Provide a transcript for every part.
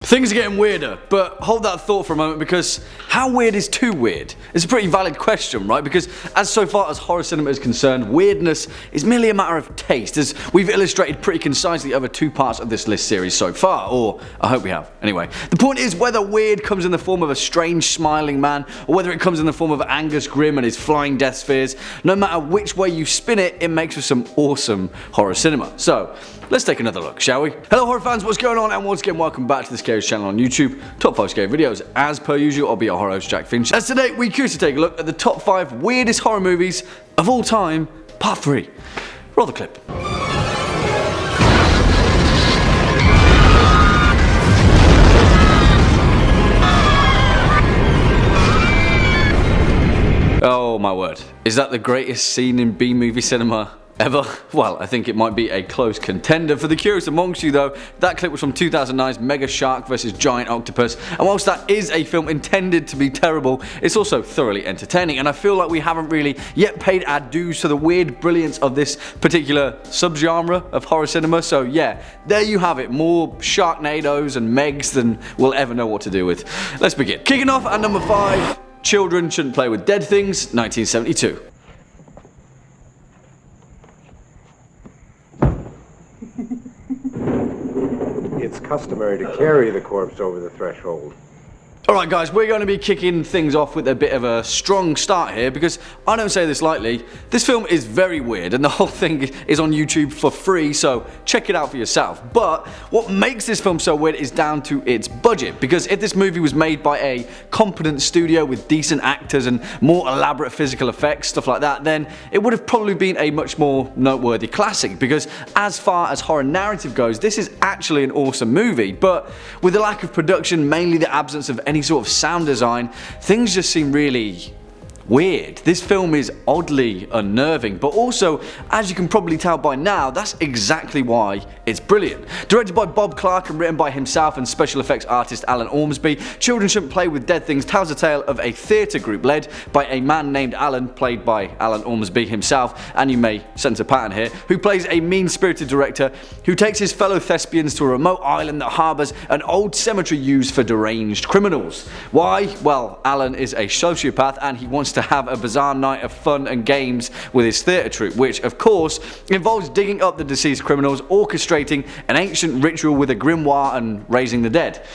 Things are getting weirder, but hold that thought for a moment, because how weird is too weird? It's a pretty valid question, right? Because as so far as horror cinema is concerned, weirdness is merely a matter of taste, as we've illustrated pretty concisely over 2 parts of this list series so far, or I hope we have. Anyway, the point is whether weird comes in the form of a strange smiling man, or whether it comes in the form of Angus Grimm and his flying death spheres, no matter which way you spin it, it makes for some awesome horror cinema. So, let's take another look, shall we? Hello horror fans, what's going on? And once again, welcome back to the Scares channel on YouTube. Top 5 scary videos. As per usual, I'll be your horror host, Jack Finch. As today, we're curious to take a look at the top 5 weirdest horror movies of all time, part 3. Roll the clip. Oh my word. Is that the greatest scene in B-movie cinema ever? Well, I think it might be a close contender. For the curious amongst you though, that clip was from 2009's Mega Shark vs Giant Octopus, and whilst that is a film intended to be terrible, it's also thoroughly entertaining, and I feel like we haven't really yet paid our dues to the weird brilliance of this particular subgenre of horror cinema. So yeah, there you have it, more Sharknadoes and Megs than we'll ever know what to do with. Let's begin. Kicking off at number 5, Children Shouldn't Play with Dead Things, 1972. It's customary to carry the corpse over the threshold. Alright guys, we're going to be kicking things off with a bit of a strong start here, because I don't say this lightly, this film is very weird and the whole thing is on YouTube for free, so check it out for yourself. But what makes this film so weird is down to its budget, because if this movie was made by a competent studio with decent actors and more elaborate physical effects, stuff like that, then it would have probably been a much more noteworthy classic, because as far as horror narrative goes, this is actually an awesome movie. But with the lack of production, mainly the absence of any sort of sound design, things just seem really weird. This film is oddly unnerving, but also, as you can probably tell by now, that's exactly why it's brilliant. Directed by Bob Clark and written by himself and special effects artist Alan Ormsby, Children Shouldn't Play with Dead Things tells the tale of a theatre group led by a man named Alan, played by Alan Ormsby himself, and you may sense a pattern here, who plays a mean-spirited director who takes his fellow thespians to a remote island that harbours an old cemetery used for deranged criminals. Why? Well, Alan is a sociopath and he wants to have a bizarre night of fun and games with his theatre troupe, which of course involves digging up the deceased criminals, orchestrating an ancient ritual with a grimoire, and raising the dead.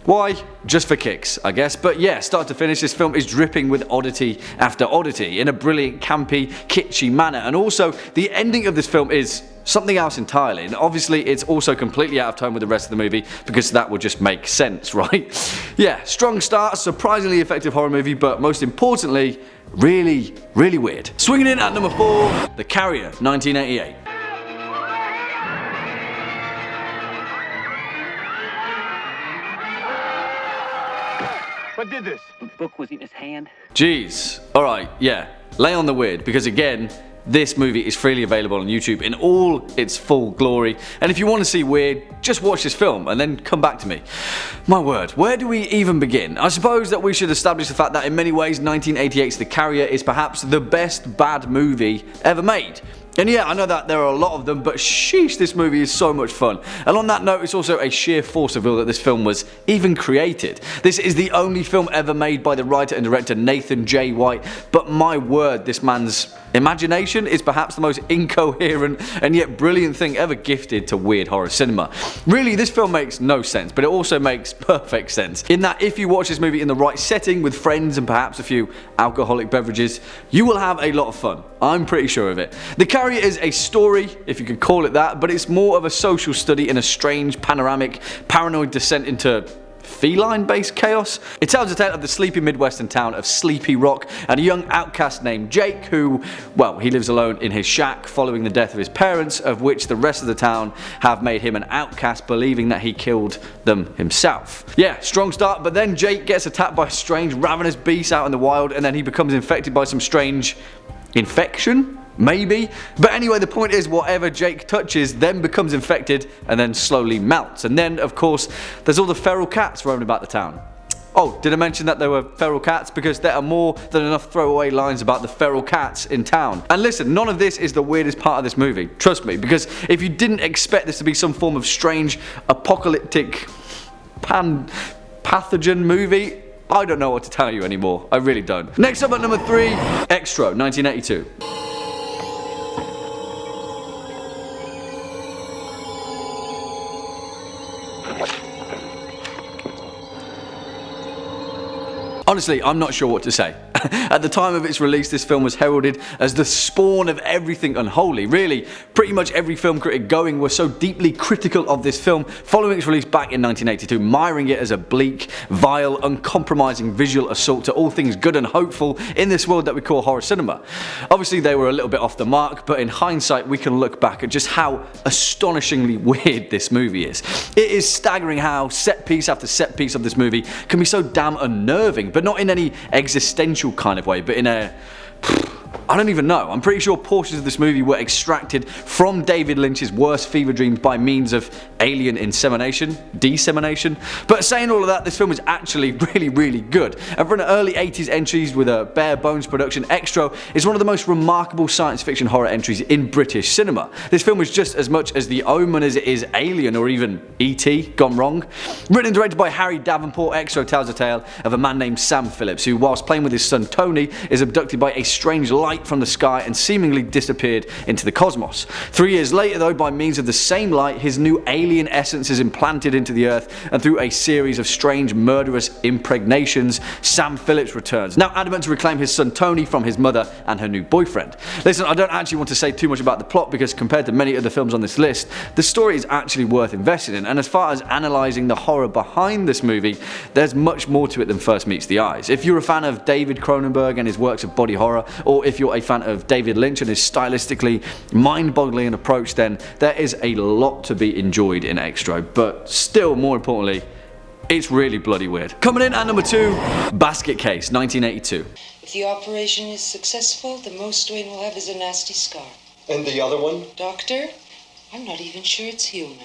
Why? Just for kicks, I guess. But yeah, start to finish, this film is dripping with oddity after oddity in a brilliant, campy, kitschy manner. And also, the ending of this film is something else entirely. And obviously, it's also completely out of tone with the rest of the movie, because that would just make sense, right? Yeah, strong start, surprisingly effective horror movie, but most importantly, really, really weird. Swinging in at number 4, The Carrier, 1988. What did this? The book was in his hand. Jeez. Alright, yeah. Lay on the weird, because again, this movie is freely available on YouTube in all its full glory, and if you want to see weird, just watch this film and then come back to me. My word, where do we even begin? I suppose that we should establish the fact that in many ways 1988's The Carrier is perhaps the best bad movie ever made. And yeah, I know that there are a lot of them, but sheesh, this movie is so much fun. And on that note, it's also a sheer force of will that this film was even created. This is the only film ever made by the writer and director Nathan J. White, but my word, this man's imagination is perhaps the most incoherent and yet brilliant thing ever gifted to weird horror cinema. Really, this film makes no sense, but it also makes perfect sense, in that if you watch this movie in the right setting with friends and perhaps a few alcoholic beverages, you will have a lot of fun. I'm pretty sure of it. The Carrier is a story, if you could call it that, but it's more of a social study in a strange, panoramic, paranoid descent into feline-based chaos. It tells the tale of the sleepy Midwestern town of Sleepy Rock and a young outcast named Jake who, well, he lives alone in his shack following the death of his parents, of which the rest of the town have made him an outcast, believing that he killed them himself. Yeah, strong start, but then Jake gets attacked by a strange, ravenous beast out in the wild, and then he becomes infected by some strange infection? Maybe? But anyway, the point is whatever Jake touches then becomes infected and then slowly melts. And then, of course, there's all the feral cats roaming about the town. Oh, did I mention that there were feral cats? Because there are more than enough throwaway lines about the feral cats in town. And listen, none of this is the weirdest part of this movie. Trust me, because if you didn't expect this to be some form of strange, apocalyptic pathogen movie. I don't know what to tell you anymore. I really don't. Next up at number 3, Extro, 1982. Honestly, I'm not sure what to say. At the time of its release, this film was heralded as the spawn of everything unholy. Really, pretty much every film critic going was so deeply critical of this film following its release back in 1982, miring it as a bleak, vile, uncompromising visual assault to all things good and hopeful in this world that we call horror cinema. Obviously, they were a little bit off the mark, but in hindsight, we can look back at just how astonishingly weird this movie is. It is staggering how set piece after set piece of this movie can be so damn unnerving, but not in any existential kind of way, but in a... I don't even know. I'm pretty sure portions of this movie were extracted from David Lynch's worst fever dreams by means of alien dissemination. But saying all of that, this film is actually really good. And for an early 80s entries with a bare bones production, Extro is one of the most remarkable science fiction horror entries in British cinema. This film is just as much as The Omen as it is Alien or even E.T. gone wrong. Written and directed by Harry Davenport, Extro tells a tale of a man named Sam Phillips who, whilst playing with his son Tony, is abducted by a strange light from the sky and seemingly disappeared into the cosmos. 3 years later though, by means of the same light, his new alien essence is implanted into the earth, and through a series of strange murderous impregnations, Sam Phillips returns, now adamant to reclaim his son Tony from his mother and her new boyfriend. Listen, I don't actually want to say too much about the plot because compared to many other films on this list, the story is actually worth investing in, and as far as analysing the horror behind this movie, there's much more to it than first meets the eyes. If you're a fan of David Cronenberg and his works of body horror, or if you're a fan of David Lynch and his stylistically mind-boggling approach, then there is a lot to be enjoyed in Extro, but still more importantly, it's really bloody weird. Coming in at number 2, Basket Case, 1982. If the operation is successful, the most Dwayne will have is a nasty scar. And the other one? Doctor, I'm not even sure it's human.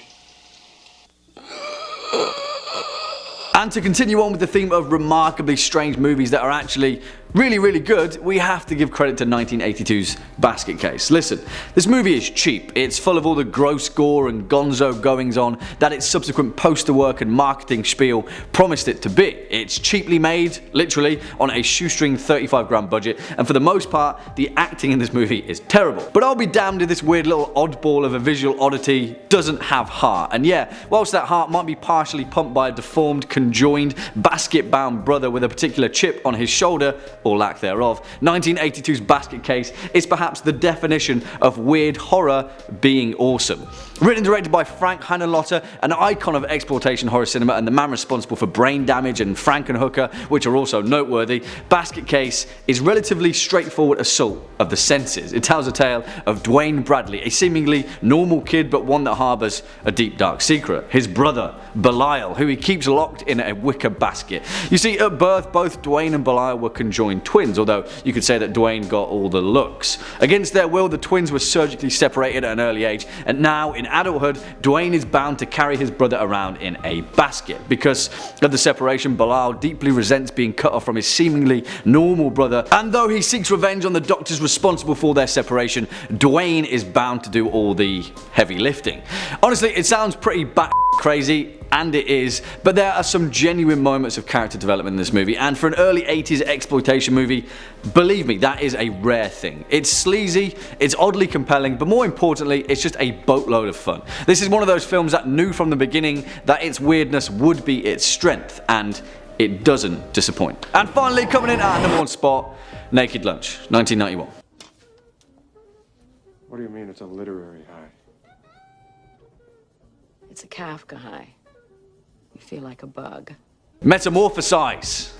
And to continue on with the theme of remarkably strange movies that are actually really good, we have to give credit to 1982's Basket Case. Listen, this movie is cheap. It's full of all the gross gore and gonzo goings on that its subsequent poster work and marketing spiel promised it to be. It's cheaply made, literally, on a shoestring 35-grand budget, and for the most part, the acting in this movie is terrible. But I'll be damned if this weird little oddball of a visual oddity doesn't have heart. And yeah, whilst that heart might be partially pumped by a deformed, conjoined, basket-bound brother with a particular chip on his shoulder, or lack thereof, 1982's Basket Case is perhaps the definition of weird horror being awesome. Written and directed by Frank Hanenlotter, an icon of exploitation horror cinema and the man responsible for Brain Damage and Frankenhooker, which are also noteworthy, Basket Case is relatively straightforward assault of the senses. It tells a tale of Dwayne Bradley, a seemingly normal kid but one that harbours a deep dark secret. His brother, Belial, who he keeps locked in a wicker basket. You see, at birth both Dwayne and Belial were conjoined twins, although you could say that Dwayne got all the looks. Against their will, the twins were surgically separated at an early age, and now in adulthood, Dwayne is bound to carry his brother around in a basket. Because of the separation, Belial deeply resents being cut off from his seemingly normal brother, and though he seeks revenge on the doctors responsible for their separation, Dwayne is bound to do all the heavy lifting. Honestly, it sounds pretty crazy, and it is, but there are some genuine moments of character development in this movie, and for an early 80s exploitation movie, believe me, that is a rare thing. It's sleazy, it's oddly compelling, but more importantly, it's just a boatload of fun. This is one of those films that knew from the beginning that its weirdness would be its strength, and it doesn't disappoint. And finally, coming in at number 1 spot, Naked Lunch, 1991. What do you mean it's a literary high? It's a Kafka high. You feel like a bug. Metamorphosize.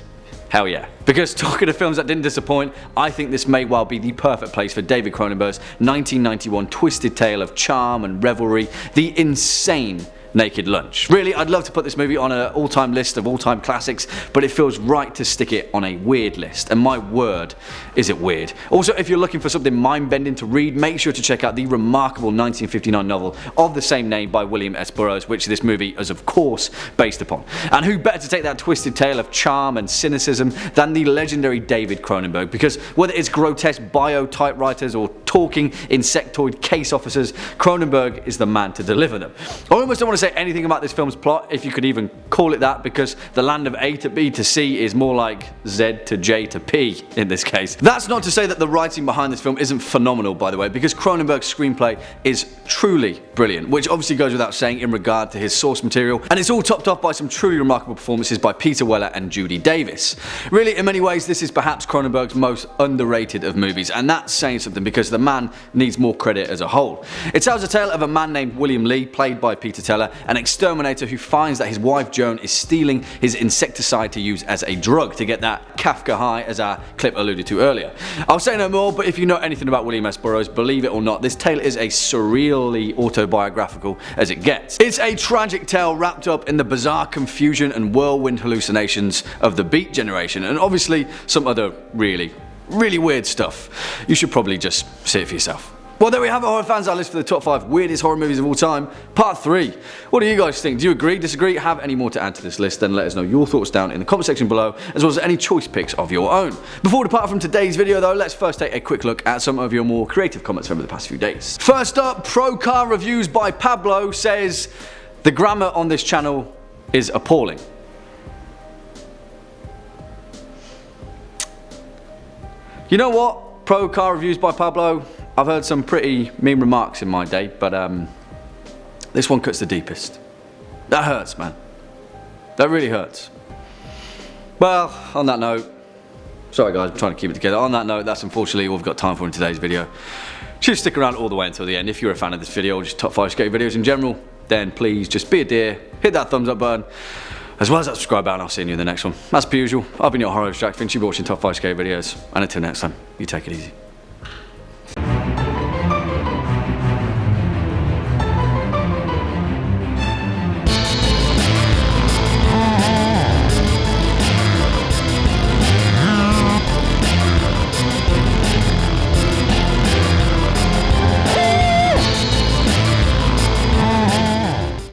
Hell yeah. Because talking of films that didn't disappoint, I think this may well be the perfect place for David Cronenberg's 1991 twisted tale of charm and revelry, the insane Naked Lunch. Really, I'd love to put this movie on an all-time list of all-time classics, but it feels right to stick it on a weird list, and my word, is it weird. Also, if you're looking for something mind-bending to read, make sure to check out the remarkable 1959 novel of the same name by William S. Burroughs, which this movie is of course based upon. And who better to take that twisted tale of charm and cynicism than the legendary David Cronenberg, because whether it's grotesque bio typewriters or talking insectoid case officers, Cronenberg is the man to deliver them. I almost don't want to say anything about this film's plot, if you could even call it that, because the land of A to B to C is more like Z to J to P in this case. That's not to say that the writing behind this film isn't phenomenal, by the way, because Cronenberg's screenplay is truly brilliant, which obviously goes without saying in regard to his source material, and it's all topped off by some truly remarkable performances by Peter Weller and Judi Davis. Really, in many ways, this is perhaps Cronenberg's most underrated of movies, and that's saying something because the man needs more credit as a whole. It tells a tale of a man named William Lee, played by Peter Teller, an exterminator who finds that his wife Joan is stealing his insecticide to use as a drug to get that Kafka high, as our clip alluded to earlier. I'll say no more, but if you know anything about William S. Burroughs, believe it or not, this tale is as surreally autobiographical as it gets. It's a tragic tale wrapped up in the bizarre confusion and whirlwind hallucinations of the Beat generation, and obviously some other really weird stuff. You should probably just see it for yourself. Well, there we have it, horror fans, our list for the top 5 weirdest horror movies of all time, part 3. What do you guys think? Do you agree, disagree, have any more to add to this list? Then let us know your thoughts down in the comment section below, as well as any choice picks of your own. Before we depart from today's video though, let's first take a quick look at some of your more creative comments over the past few days. First up, Pro Car Reviews by Pablo says, the grammar on this channel is appalling. You know what, Pro Car Reviews by Pablo, I've heard some pretty mean remarks in my day, but this one cuts the deepest. That hurts, man. That really hurts. Well, on that note, sorry guys, I'm trying to keep it together. On that note, that's unfortunately all we've got time for in today's video. Should stick around all the way until the end. If you're a fan of this video, or just top 5 skate videos in general, then please just be a dear, hit that thumbs up button, as well as that subscribe button. I'll see you in the next one. As per usual, I've been your horror distract. Thanks for watching top 5 skate videos, and until next time, you take it easy.